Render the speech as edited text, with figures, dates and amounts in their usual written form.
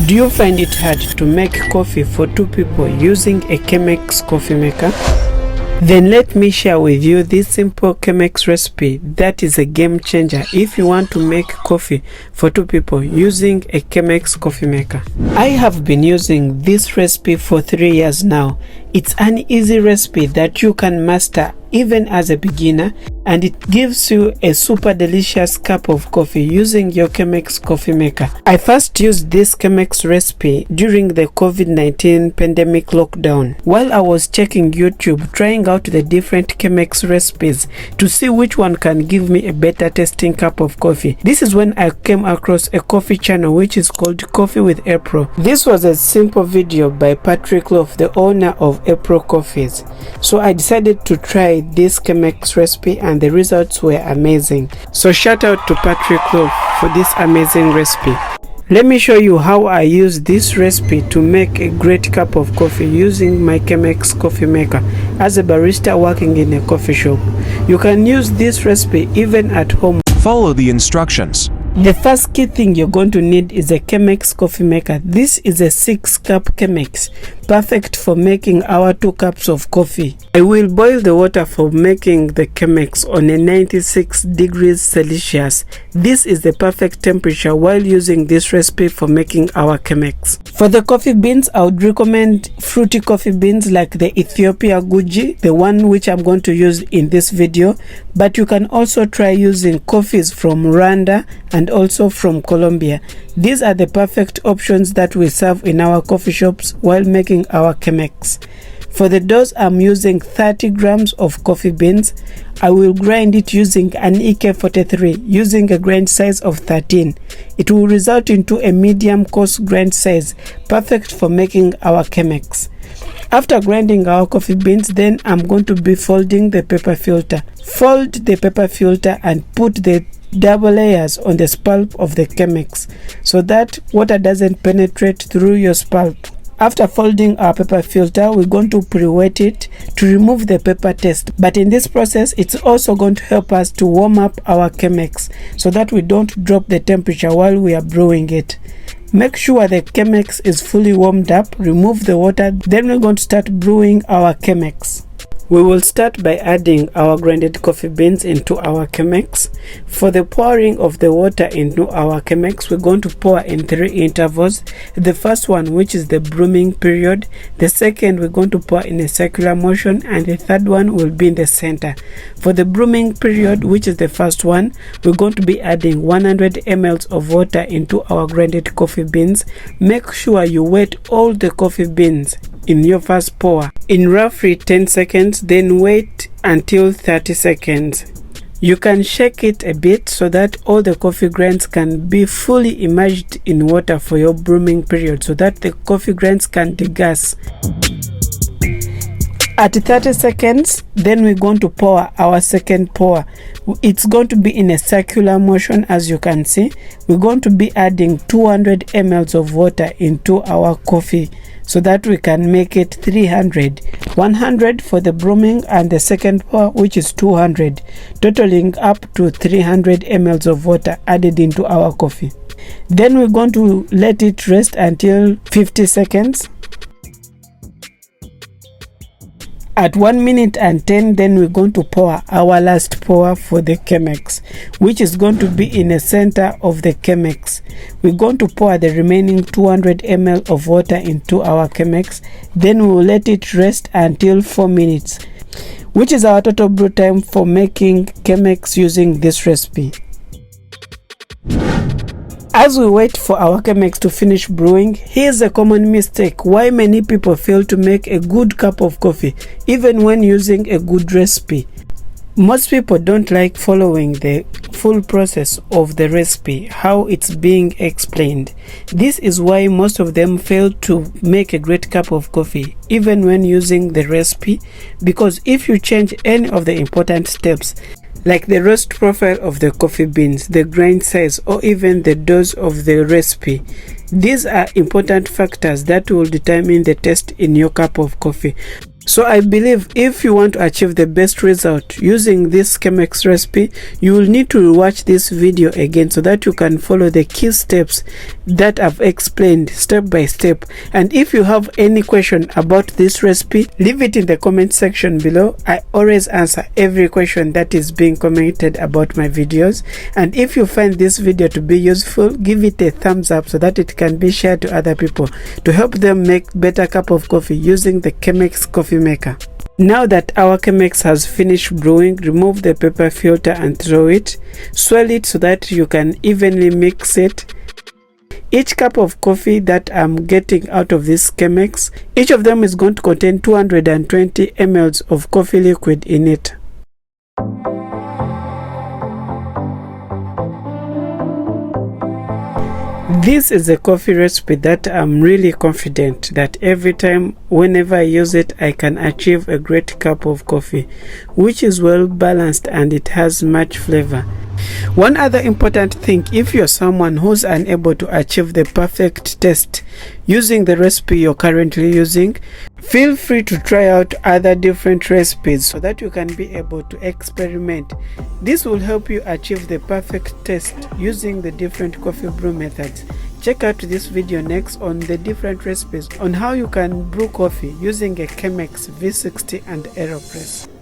Do you find it hard to make coffee for 2 people using a Chemex coffee maker? Then let me share with you this simple Chemex recipe that is a game changer if you want to make coffee for 2 people using a Chemex coffee maker. I have been using this recipe for 3 years now. It's an easy recipe that you can master even as a beginner, and it gives you a super delicious cup of coffee using your Chemex coffee maker. I first used this Chemex recipe during the COVID-19 pandemic lockdown while I was checking YouTube, trying out the different Chemex recipes to see which one can give me a better tasting cup of coffee. This is when I came across a coffee channel which is called Coffee with April. This was a simple video by Patrick Love, the owner of April Coffees. So I decided to try this Chemex recipe and the results were amazing. So shout out to Patrick Love for this amazing recipe. Let me show you how I use this recipe to make a great cup of coffee using my Chemex coffee maker as a barista working in a coffee shop. You can use this recipe even at home. Follow the instructions. The first key thing you're going to need is a Chemex coffee maker. This is a 6-cup Chemex, perfect for making our 2 cups of coffee. I will boil the water for making the Chemex on a 96 degrees Celsius. This is the perfect temperature while using this recipe for making our Chemex. For the coffee beans, I would recommend fruity coffee beans like the Ethiopia Guji, the one which I'm going to use in this video, but you can also try using coffees from Rwanda and also from Colombia. These are the perfect options that we serve in our coffee shops while making our Chemex. For the dose, I'm using 30 grams of coffee beans. I will grind it using an EK43 using a grind size of 13. It will result into a medium coarse grind size, perfect for making our Chemex. After grinding our coffee beans, then I'm going to be folding the paper filter. Fold the paper filter and put the double layers on the pulp of the Chemex so that water doesn't penetrate through your pulp. After folding our paper filter, we're going to pre-wet it to remove the paper taste. But in this process, it's also going to help us to warm up our Chemex so that we don't drop the temperature while we are brewing it. Make sure the Chemex is fully warmed up, remove the water, then we're going to start brewing our Chemex. We will start by adding our grinded coffee beans into our Chemex. For the pouring of the water into our Chemex, we're going to pour in 3 intervals. The first one, which is the brewing period. The second, we're going to pour in a circular motion, and the third one will be in the center. For the brewing period, which is the first one, we're going to be adding 100 ml of water into our grinded coffee beans. Make sure you wet all the coffee beans in your first pour in roughly 10 seconds, then wait until 30 seconds. You can shake it a bit so that all the coffee grains can be fully immersed in water for your brewing period so that the coffee grains can degas. At 30 seconds, then we're going to pour our second pour. It's going to be in a circular motion, as you can see. We're going to be adding 200 ml of water into our coffee so that we can make it 300. 100 for the brewing and the second pour, which is 200, totaling up to 300 ml of water added into our coffee. Then we're going to let it rest until 50 seconds. At 1 minute and 10, then we're going to pour our last pour for the Chemex, which is going to be in the center of the Chemex. We're going to pour the remaining 200 ml of water into our Chemex. Then we will let it rest until 4 minutes, which is our total brew time for making Chemex using this recipe. As we wait for our Chemex to finish brewing, here's a common mistake why many people fail to make a good cup of coffee even when using a good recipe. Most people don't like following the full process of the recipe, how it's being explained. This is why most of them fail to make a great cup of coffee even when using the recipe, because if you change any of the important steps, like the roast profile of the coffee beans, the grind size, or even the dose of the recipe, these are important factors that will determine the taste in your cup of coffee. So I believe if you want to achieve the best result using this Chemex recipe, you will need to watch this video again so that you can follow the key steps that I've explained step by step. And if you have any question about this recipe, leave it in the comment section below. I always answer every question that is being commented about my videos. And if you find this video to be useful, give it a thumbs up so that it can be shared to other people to help them make better cup of coffee using the Chemex coffee maker. Now that our Chemex has finished brewing, remove the paper filter and throw it. Swirl it so that you can evenly mix it. Each cup of coffee that I'm getting out of this Chemex, each of them is going to contain 220 ml of coffee liquid in it. This is a coffee recipe that I'm really confident that every time, whenever I use it, I can achieve a great cup of coffee, which is well balanced and it has much flavor. One other important thing, if you're someone who's unable to achieve the perfect taste using the recipe you're currently using, feel free to try out other different recipes so that you can be able to experiment. This will help you achieve the perfect taste using the different coffee brew methods. Check out this video next on the different recipes on how you can brew coffee using a Chemex V60 and AeroPress.